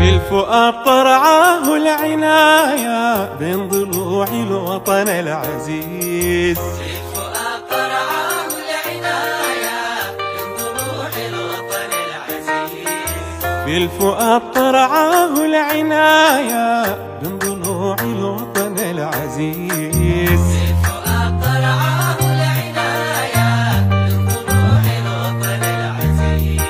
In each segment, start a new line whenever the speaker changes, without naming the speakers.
الفؤاد طرعاه العناية بين ضلوع الوطن العزيز.
الفؤاد طرعاه العناية بين ضلوع الوطن العزيز.
الفؤاد طرعاه العناية بين ضلوع الوطن العزيز.
الفؤاد طرعاه العناية بين ضلوع الوطن العزيز.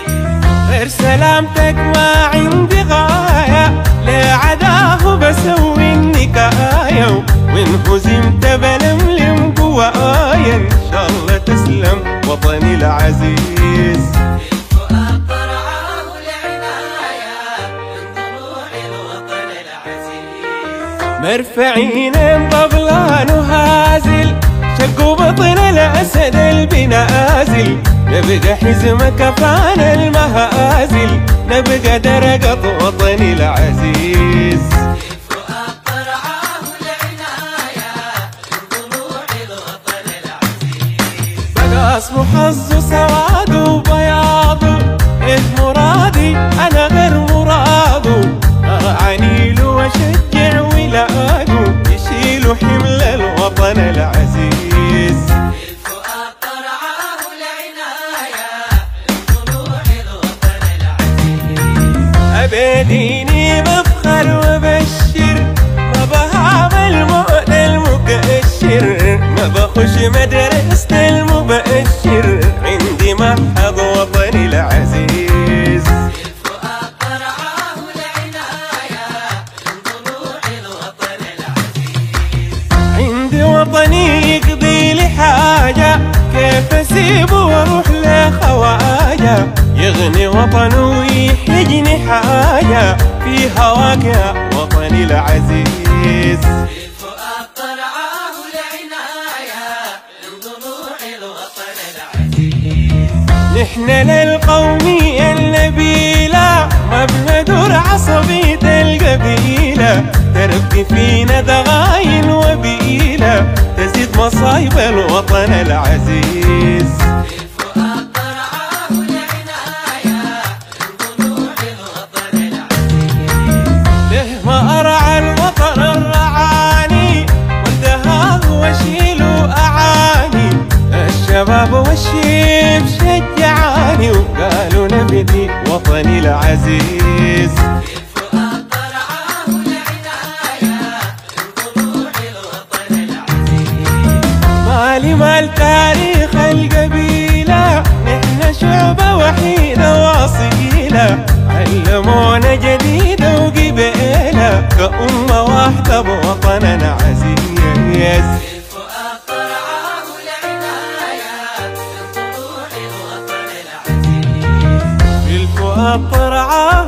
غير سلامتك ما عندي غاية، لعداه بسوي النكاية، وإن هزمت بلملم قوايا، إن شاء الله تسلم وطني العزيز.
الفؤاد طرعاه العناية من ضلوع الوطن العزيز.
مرفعين طبلان وهازل، شقوا بطن الأسد البنازل، نبقى حزمك فانا المهازل، نبقى درقة وطني العزيز.
الفؤاد طرعاه العناية من ضلوع الوطن العزيز.
بقى اسمه حظه سواد وبياضه، ايه مرادي انا غير مراده، اعنيله واشجع ولاده، يشيلوا حمل الوطن العزيز.
الفؤاد طرعاه العناية من ضلوع الوطن العزيز.
أبديني بفخر وبشر، ما بهعمل مؤن المكشر، ما بخش مدرسة المبشر، عندي محض وطني العزيز.
الفؤاد طرعاه العناية من ضلوع الوطن العزيز.
عندي وطني يقضي لي حاجة، كيف اسيبه واروح لخواجة، يغني وطنه ويحجني حاجة، في هواك يا وطني العزيز.
الفؤاد طرعاه العناية من ضلوع الوطن العزيز.
نحن للقومية النبيلة، ما بندور عصبية القبيلة، تربي فينا دغاين وبيلة، تزيد مصايب الوطن العزيز.
الفؤاد طرعاه العناية من ضلوع الوطن العزيز.
مهما أرعى الوطن الرعاني، وانتهاه واشيله أعاني، الشباب والشيب شجعاني، وقالوا نبني وطني العزيز.
الفؤاد طرعاه العناية من ضلوع الوطن العزيز.
مالي مال تاريخ القبيلة، نحن شعبة وحيدة واصيلة، علمونا جديدة وقبيلة، كأمة واحدة بوطننا عزيز.
الفؤاد طرعاه العناية من ضلوع الوطن العزيز.
الفؤاد طرعاه